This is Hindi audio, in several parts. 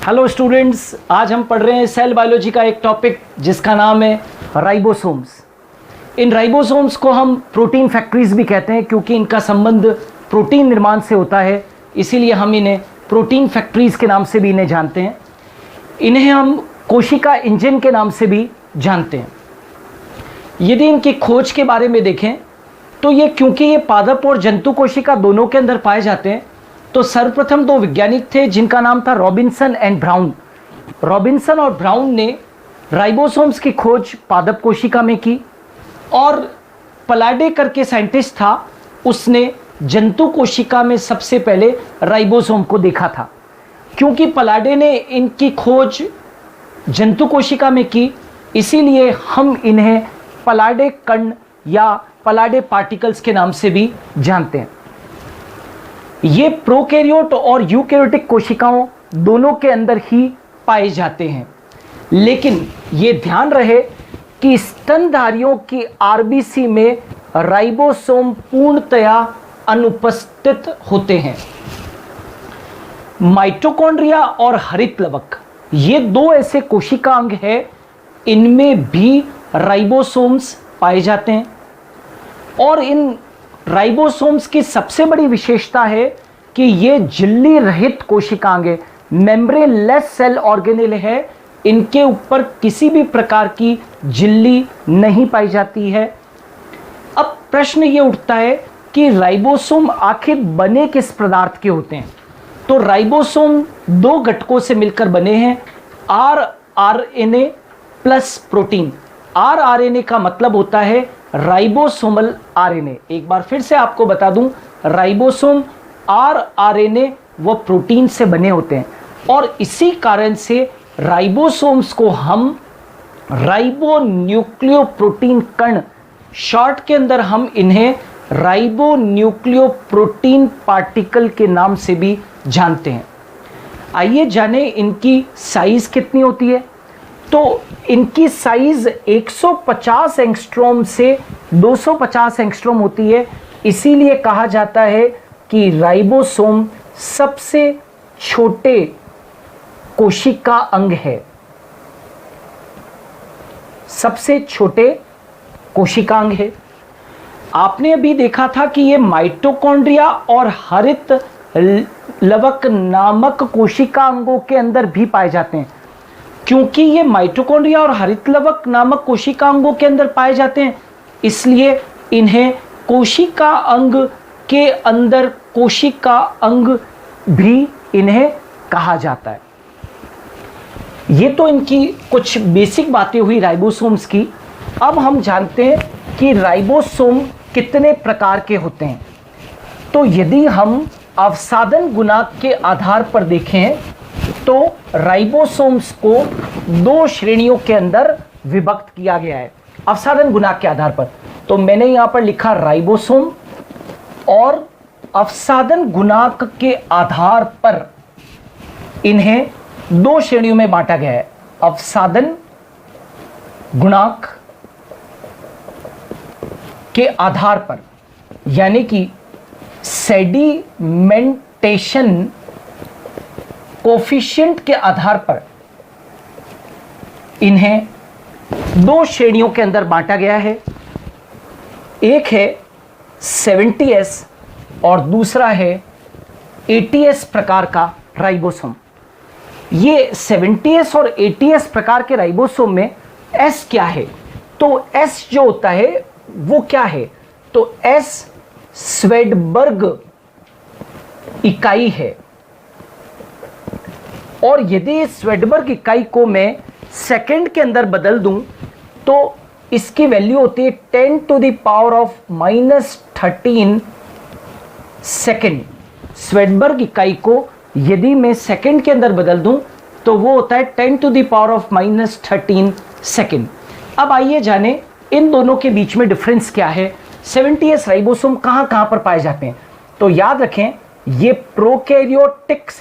हेलो स्टूडेंट्स, आज हम पढ़ रहे हैं सेल बायोलॉजी का एक टॉपिक जिसका नाम है राइबोसोम्स। इन राइबोसोम्स को हम प्रोटीन फैक्ट्रीज भी कहते हैं क्योंकि इनका संबंध प्रोटीन निर्माण से होता है, इसीलिए हम इन्हें प्रोटीन फैक्ट्रीज के नाम से भी इन्हें जानते हैं। इन्हें हम कोशिका इंजन के नाम से भी जानते हैं। यदि इनकी खोज के बारे में देखें तो ये क्योंकि ये पादप और जंतु कोशिका दोनों के अंदर पाए जाते हैं, तो सर्वप्रथम दो वैज्ञानिक थे जिनका नाम था रॉबिन्सन एंड ब्राउन। रॉबिन्सन और ब्राउन ने राइबोसोम्स की खोज पादप कोशिका में की और पलाडे करके साइंटिस्ट था, उसने जंतु कोशिका में सबसे पहले राइबोसोम को देखा था। क्योंकि पलाडे ने इनकी खोज जंतु कोशिका में की, इसीलिए हम इन्हें पलाडे कण या पलाडे पार्टिकल्स के नाम से भी जानते हैं। ये प्रोकैरियोट और यूकैरियोटिक कोशिकाओं दोनों के अंदर ही पाए जाते हैं, लेकिन ये ध्यान रहे कि स्तनधारियों की आरबीसी में राइबोसोम पूर्णतया अनुपस्थित होते हैं। माइटोकॉन्ड्रिया और हरित लवक ये दो ऐसे कोशिका अंग हैं, इनमें भी राइबोसोम्स पाए जाते हैं और इन राइबोसोम्स की सबसे बड़ी विशेषता है कि ये झिल्ली रहित कोशिकांग है, मेम्ब्रेनलेस सेल ऑर्गेनेल है। इनके ऊपर किसी भी प्रकार की झिल्ली नहीं पाई जाती है। अब प्रश्न ये उठता है कि राइबोसोम आखिर बने किस पदार्थ के होते हैं? तो राइबोसोम दो घटकों से मिलकर बने हैं, आरआरएनए प्लस प्रोटीन। आरआरएनए का मतलब होता है राइबोसोमल आरएनए। एक बार फिर से आपको बता दूं, राइबोसोम आरआरएनए वो प्रोटीन से बने होते हैं और इसी कारण से राइबोसोम्स को हम राइबोन्यूक्लियोप्रोटीन कण, शॉर्ट के अंदर हम इन्हें राइबोन्यूक्लियोप्रोटीन पार्टिकल के नाम से भी जानते हैं। आइए जाने इनकी साइज कितनी होती है। तो इनकी साइज 150 एंगस्ट्रॉम से 250 एंगस्ट्रॉम होती है, इसीलिए कहा जाता है कि राइबोसोम सबसे छोटे कोशिका अंग है, सबसे छोटे कोशिकांग है। आपने अभी देखा था कि ये माइटोकॉन्ड्रिया और हरित लवक नामक कोशिकांगों के अंदर भी पाए जाते हैं। क्योंकि ये माइटोकॉन्ड्रिया और हरित लवक नामक कोशिकांगों के अंदर पाए जाते हैं, इसलिए इन्हें कोशिका अंग के अंदर कोशिका अंग भी इन्हें कहा जाता है। ये तो इनकी कुछ बेसिक बातें हुई राइबोसोम्स की। अब हम जानते हैं कि राइबोसोम कितने प्रकार के होते हैं। तो यदि हम अवसादन गुणांक के आधार पर देखें तो राइबोसोम्स को दो श्रेणियों के अंदर विभक्त किया गया है अवसादन गुणांक के आधार पर। तो मैंने यहां पर लिखा राइबोसोम, और अवसादन गुणांक के आधार पर इन्हें दो श्रेणियों में बांटा गया है। अवसादन गुणांक के आधार पर, यानी कि सेडिमेंटेशन कोफिशिएंट के आधार पर इन्हें दो श्रेणियों के अंदर बांटा गया है। एक है 70S और दूसरा है 80S प्रकार का राइबोसोम। ये 70S और 80S प्रकार के राइबोसोम में S क्या है? तो S जो होता है वो क्या है? तो S स्वेडबर्ग इकाई है, और यदि स्वेडबर्ग इकाई को मैं सेकंड के अंदर बदल दूं तो इसकी वैल्यू होती है 10⁻⁻13 सेकंड। स्वेडबर्ग इकाई को यदि मैं सेकंड के अंदर बदल दूं तो वो होता है 10⁻⁻13 सेकंड। अब आइए जाने इन दोनों के बीच में डिफरेंस क्या है। 70S राइबोसोम कहां कहां पर पाए जाते हैं? तो याद रखें, ये प्रोकैरियोटिक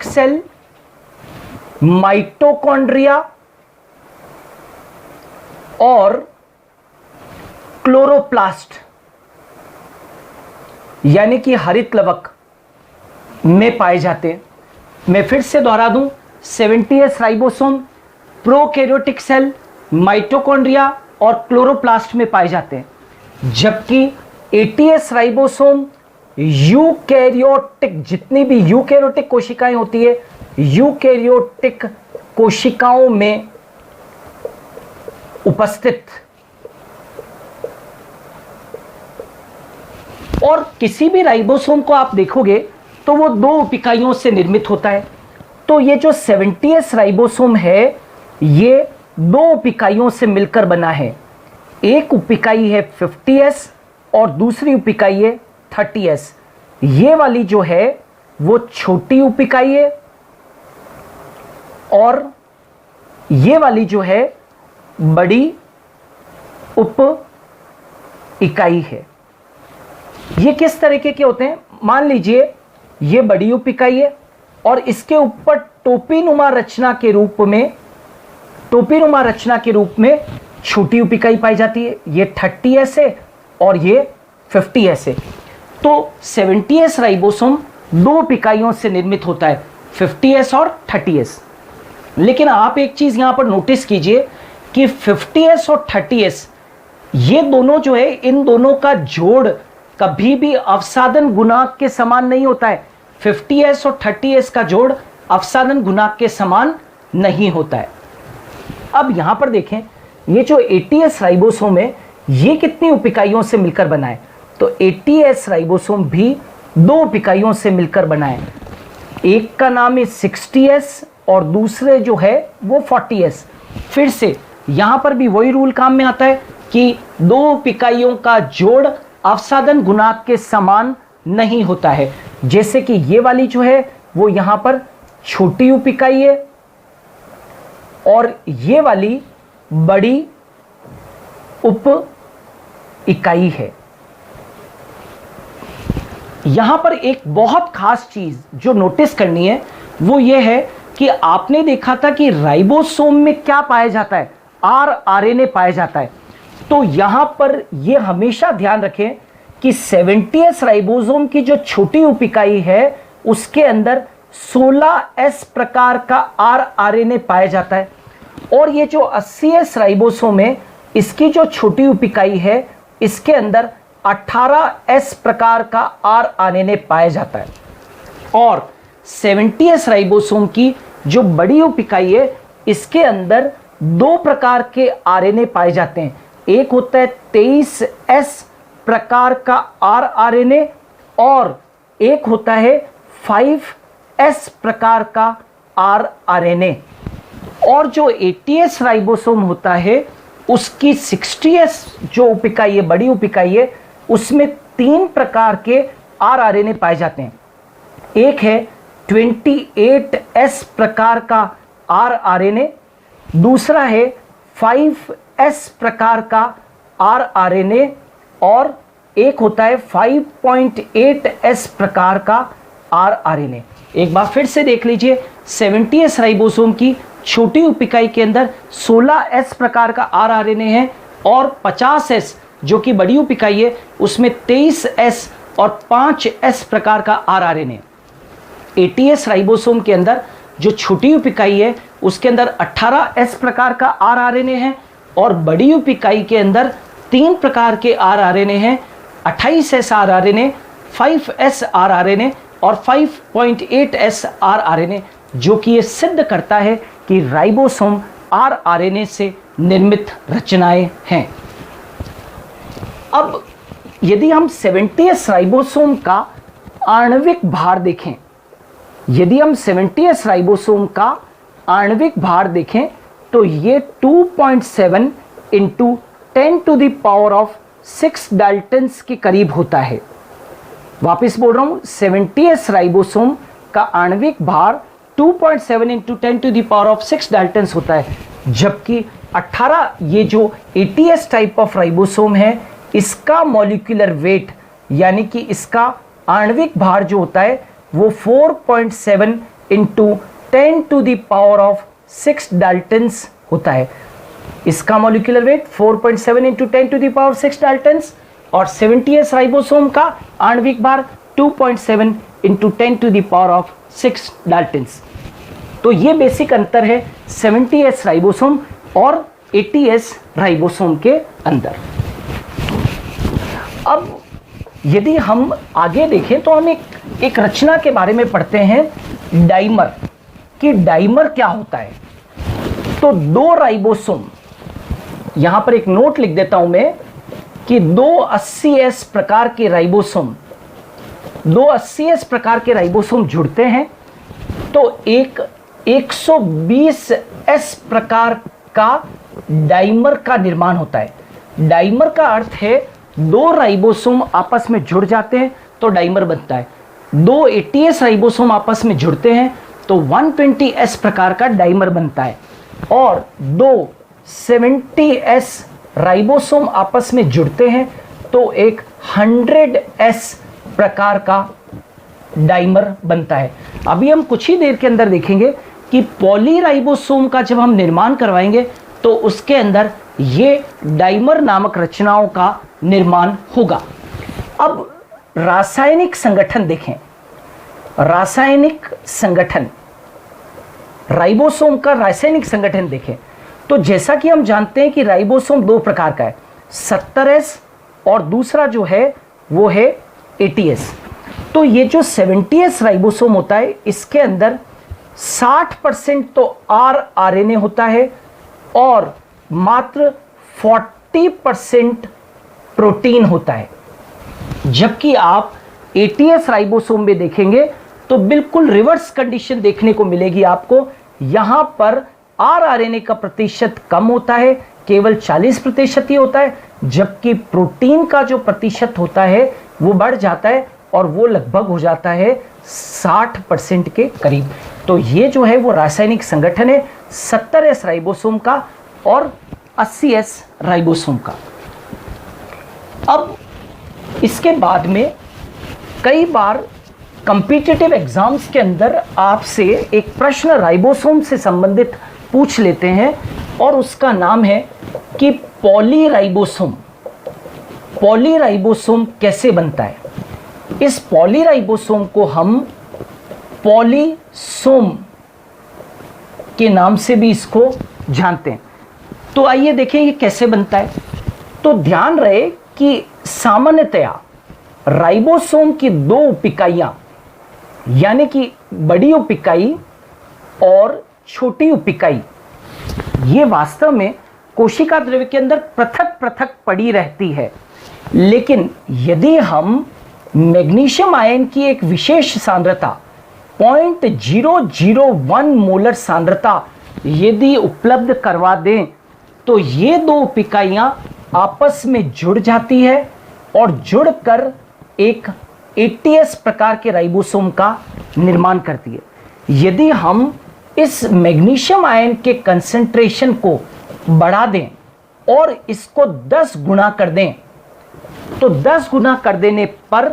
सेल, माइटोकॉन्ड्रिया और क्लोरोप्लास्ट यानी कि हरित लवक, में पाए जाते हैं। मैं फिर से दोहरा दूं, 70s ribosome prokaryotic cell, mitochondria और क्लोरोप्लास्ट में पाए जाते हैं, जबकि 80s राइबोसोम यूकैरियोटिक, जितनी भी यूकैरियोटिक कोशिकाएं होती है, यूकैरियोटिक कोशिकाओं में उपस्थित, और किसी भी राइबोसोम को आप देखोगे तो वो 2 उप इकाइयों से निर्मित होता है। तो ये जो 70s राइबोसोम है ये 2 उप इकाइयों से मिलकर बना है। एक उप इकाई है 50s और दूसरी उप इकाई है 30s। ये वाली जो है वो छोटी उप इकाई है और ये वाली जो है बड़ी उप इकाई है। ये किस तरीके के होते हैं? मान लीजिए ये बड़ी उप इकाई है और इसके ऊपर टोपीनुमा रचना के रूप में छोटी उप इकाई पाई जाती है। ये 30s है और ये 50s है। तो 70s राइबोसोम 2 उप इकाइयों से निर्मित होता है, 50s और 30s। लेकिन आप एक चीज यहां पर नोटिस कीजिए कि 50s और 30s ये दोनों जो है, इन दोनों का जोड़ कभी भी अवसादन गुणांक के समान नहीं होता है। 50s और 30s का जोड़ अवसादन गुणांक के समान नहीं होता है। अब यहां पर देखें, ये जो 80s राइबोसोम है ये कितनी उप इकाइयों से मिलकर बना है? तो 80s राइबोसोम भी 2 उप इकाइयों से मिलकर बना है। एक का नाम है 60s और दूसरे जो है वो 40s। फिर से यहां पर भी वही रूल काम में आता है कि 2 उप इकाइयों का जोड़ अवसादन गुणांक के समान नहीं होता है। जैसे कि ये वाली जो है वो यहां पर छोटी उप इकाई है और ये वाली बड़ी उप इकाई है। यहां पर एक बहुत खास चीज जो नोटिस करनी है वो ये है कि आपने देखा था कि राइबोसोम में क्या पाया जाता है? आरएनए पाया जाता है। तो यहां पर ये हमेशा ध्यान रखें कि 70s राइबोसोम की जो छोटी उप इकाई है उसके अंदर 16s प्रकार का आरएनए पाया जाता है और ये जो 80s राइबोसोम है इसकी जो छोटी उप इकाई है इसके अंदर 18s प्रकार का आरएनए पाया जाता है। और 70s राइबोसोम की जो बड़ी उप इकाई है इसके अंदर 2 प्रकार के आरएनए पाए जाते हैं। एक होता है 23s प्रकार का आरएनए और एक होता है 5s प्रकार का आरएनए। और जो 80s राइबोसोम होता है उसकी 60s जो उप इकाई है, बड़ी उप इकाई है, उसमें 3 प्रकार के आरएनए पाए जाते हैं। एक है 28s प्रकार का आरएनए, दूसरा है 5s प्रकार का आरएनए और एक होता है 5.8s प्रकार का आरएनए। एक बार फिर से देख लीजिए, 70s राइबोसोम की छोटी उप इकाई के अंदर 16s प्रकार का आरएनए है और 50s जो कि बड़ी उप इकाई है उसमें 23s और 5s प्रकार का आरएनए। 80s राइबोसोम के अंदर जो छोटी उप इकाई है उसके अंदर 18s प्रकार का आरएनए है और बड़ी उप इकाई के अंदर 3 प्रकार के आरएनए हैं, 28s आरएनए, 5s आरएनए और 5.8s आरएनए, जो कि ये सिद्ध करता है कि राइबोसोम आरएनए से निर्मित रचनाएं हैं। अब यदि हम 70s राइबोसोम का आणविक भार देखें, यदि हम 70s राइबोसोम का आणविक भार देखें तो ये 2.7 इंटू 10⁻⁶ डाल्टन्स के करीब होता है। वापस बोल रहा हूं, 70s राइबोसोम का आणविक भार 2.7 इंटू 10⁻⁶ डाल्टन्स होता है, जबकि 18 ये जो 80s टाइप ऑफ राइबोसोम है इसका मॉलिक्यूलर वेट यानी कि इसका आणविक भार जो होता है वो 4.7 इंटू 10⁻⁶ डाल्टन्स होता है। इसका मॉलिक्यूलर वेट 4.7 इंटू 10⁻⁶ डाल्टन्स और 70s राइबोसोम का आणविक भार 2.7 इंटू 10⁻6 डाल्टन्स। तो ये बेसिक अंतर है 70S राइबोसोम और 80S राइबोसोम के अंदर। अब यदि हम आगे देखें तो हम एक रचना के बारे में पढ़ते हैं, डाइमर, कि डाइमर क्या होता है। तो दो राइबोसोम, यहां पर एक नोट लिख देता हूं मैं कि दो 80S प्रकार के राइबोसोम, 80S प्रकार के राइबोसोम जुड़ते हैं तो एक 120S प्रकार का डाइमर का निर्माण होता है। डाइमर का अर्थ है दो राइबोसोम आपस में जुड़ जाते हैं तो डाइमर बनता है। दो 80S राइबोसोम आपस में जुड़ते हैं तो 120S प्रकार का डाइमर बनता है, और दो 70S राइबोसोम आपस में जुड़ते हैं तो एक 100S प्रकार का डाइमर बनता है। अभी हम कुछ ही देर के अंदर देखेंगे कि पॉलीराइबोसोम का जब हम निर्माण करवाएंगे तो उसके अंदर ये डाइमर नामक रचनाओं का निर्माण होगा। अब रासायनिक संगठन देखें, रासायनिक संगठन, राइबोसोम का रासायनिक संगठन देखें तो जैसा कि हम जानते हैं कि राइबोसोम दो प्रकार का है, 70S और दूसरा जो है वो है 80S। तो ये जो 70S राइबोसोम होता है इसके अंदर 60% तो RNA होता है और मात्र 40% प्रोटीन होता है, जबकि आप 80S राइबोसोम में देखेंगे तो बिल्कुल रिवर्स कंडीशन देखने को मिलेगी आपको। यहां पर RNA का प्रतिशत कम होता है, केवल 40% ही होता है, जबकि प्रोटीन का जो प्रतिशत होता है वो बढ़ जाता है और वो लगभग हो जाता है 60% के करीब। तो ये जो है वो रासायनिक संगठन है 70S राइबोसोम का और 80S राइबोसोम का। अब इसके बाद में कई बार कॉम्पिटिटिव एग्जाम्स के अंदर आपसे एक प्रश्न राइबोसोम से संबंधित पूछ लेते हैं और उसका नाम है कि पॉलीराइबोसोम, पॉलीराइबोसोम कैसे बनता है। इस पॉलीराइबोसोम को हम पॉलीसोम के नाम से भी इसको जानते हैं। तो आइए देखें ये कैसे बनता है। तो ध्यान रहे कि सामान्यतया राइबोसोम की दो उपिकाइयां, यानी कि बड़ी उपिकाई और छोटी उपिकाई, ये वास्तव में कोशिका द्रव्य के अंदर पृथक पृथक पड़ी रहती है। लेकिन यदि हम मैग्नीशियम आयन की एक विशेष सांद्रता 0.001 मोलर सांद्रता यदि उपलब्ध करवा दें तो ये दो उपिकाइयां आपस में जुड़ जाती है और जुड़कर एक 80S प्रकार के राइबोसोम का निर्माण करती है। यदि हम इस मैग्नीशियम आयन के कंसंट्रेशन को बढ़ा दें और इसको 10 गुना कर दें तो 10 गुना कर देने पर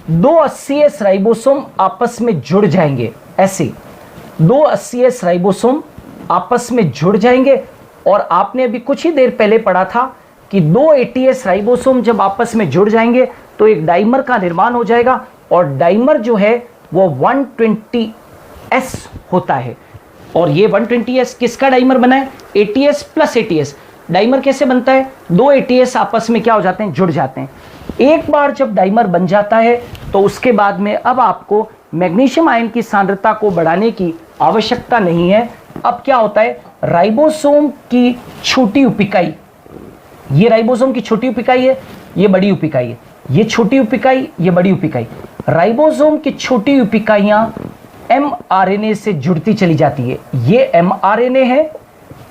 दो 80S राइबोसोम आपस में जुड़ जाएंगे। ऐसे दो 80S राइबोसोम आपस में जुड़ जाएंगे और आपने अभी कुछ ही देर पहले पढ़ा था कि दो 80S राइबोसोम जब आपस में जुड़ जाएंगे तो एक डाइमर का निर्माण हो जाएगा और डाइमर जो है वो 120S होता है। और ये 120S किसका डाइमर बना है? 80S plus 80S। डाइमर कैसे बनता है? दो 80S आपस में क्या हो जाते हैं? जुड़ जाते हैं। एक बार जब डाइमर बन जाता है तो उसके बाद में अब आपको मैग्नीशियम आयन की सांद्रता को बढ़ाने की आवश्यकता नहीं है। अब क्या होता है? राइबोसोम की छोटी उपिकाई, ये राइबोसोम की छोटी उपिकाई है, ये बड़ी उपिकाई है, ये छोटी उपिकाई, ये बड़ी उपिकाई। राइबोसोम की छोटी उपिकाइयां mRNA से जुड़ती चली जाती है। ये mRNA है,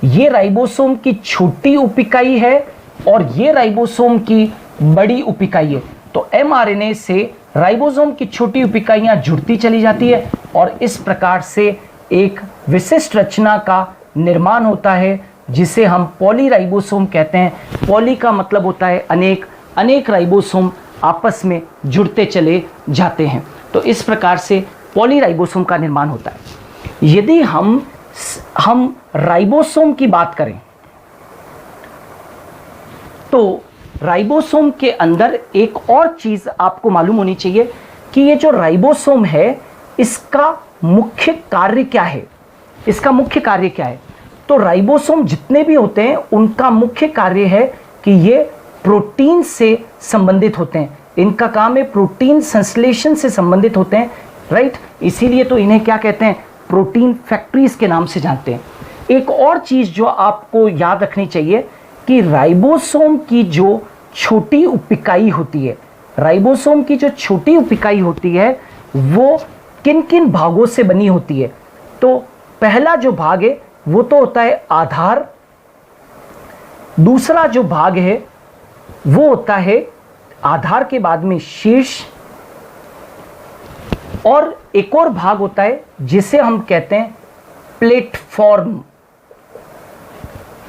ये राइबोसोम की छोटी उपिकाई है और ये राइबोसोम की बड़ी उपिकाई है। तो mRNA से राइबोसोम की छोटी उपिकाइयां जुड़ती चली जाती है और इस प्रकार से एक विशिष्ट रचना का निर्माण होता है जिसे हम पॉलीराइबोसोम कहते हैं। पॉली का मतलब होता है अनेक, अनेक राइबोसोम आपस में जुड़ते चले जाते हैं। तो इस प्रकार से पॉलीराइबोसोम का निर्माण होता है। यदि हम राइबोसोम की बात करें तो राइबोसोम के अंदर एक और चीज आपको मालूम होनी चाहिए कि ये जो राइबोसोम है इसका मुख्य कार्य क्या है। इसका मुख्य कार्य क्या है? तो राइबोसोम जितने भी होते हैं उनका मुख्य कार्य है कि ये प्रोटीन से संबंधित होते हैं। इनका काम है प्रोटीन संश्लेषण से संबंधित होते हैं, राइट। इसीलिए तो इन्हें क्या कहते हैं? प्रोटीन फैक्ट्रीज के नाम से जानते हैं। एक और चीज जो आपको याद रखनी चाहिए कि राइबोसोम की जो छोटी उपिकाई होती है, राइबोसोम की जो छोटी उपिकाई होती है वो किन किन भागों से बनी होती है? तो पहला जो भाग है वो तो होता है आधार, दूसरा जो भाग है वो होता है आधार के बाद में शीर्ष, और एक और भाग होता है जिसे हम कहते हैं प्लेटफॉर्म।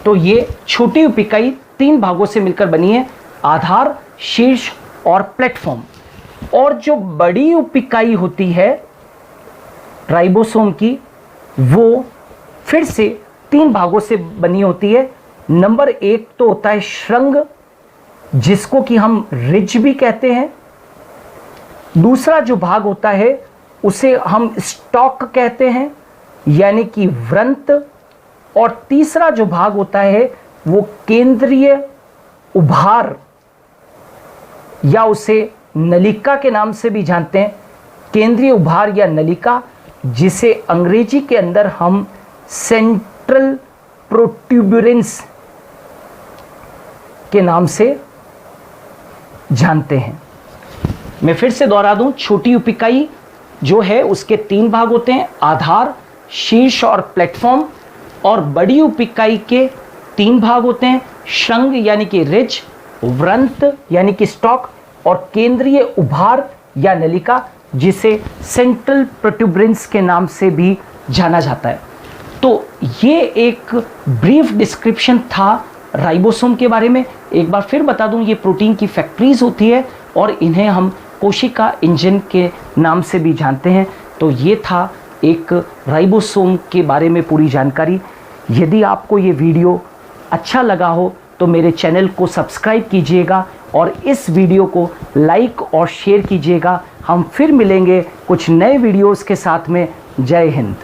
तो ये छोटी उपिकाई 3 भागों से मिलकर बनी है, आधार, शीर्ष और प्लेटफॉर्म। और जो बड़ी उपिकाई होती है राइबोसोम की वो फिर से 3 भागों से बनी होती है। नंबर 1 तो होता है श्रृंग, जिसको कि हम रिज भी कहते हैं। दूसरा जो भाग होता है उसे हम स्टॉक कहते हैं, यानी कि व्रंत। और तीसरा जो भाग होता है वो केंद्रीय उभार या उसे नलिका के नाम से भी जानते हैं। केंद्रीय उभार या नलिका, जिसे अंग्रेजी के अंदर हम सेंट्रल प्रोट्यूबरेंस के नाम से जानते हैं। मैं फिर से दोहरा दूं, छोटी उपिकाई जो है उसके 3 भाग होते हैं, आधार, शीर्ष और प्लेटफॉर्म। और बड़ी उपिकाई के 3 भाग होते हैं, श्रृंग यानी कि रिज, व्रंत यानी कि स्टॉक और केंद्रीय उभार या नलिका, जिसे सेंट्रल प्रोट्यूबरेंस के नाम से भी जाना जाता है। तो ये एक ब्रीफ डिस्क्रिप्शन था राइबोसोम के बारे में। एक बार फिर बता दूं, ये प्रोटीन की फैक्ट्रीज होती है और इन्हें हम कोशिका इंजन के नाम से भी जानते हैं। तो ये था एक राइबोसोम के बारे में पूरी जानकारी। यदि आपको ये वीडियो अच्छा लगा हो तो मेरे चैनल को सब्सक्राइब कीजिएगा और इस वीडियो को लाइक और शेयर कीजिएगा। हम फिर मिलेंगे कुछ नए वीडियोस के साथ में। जय हिंद।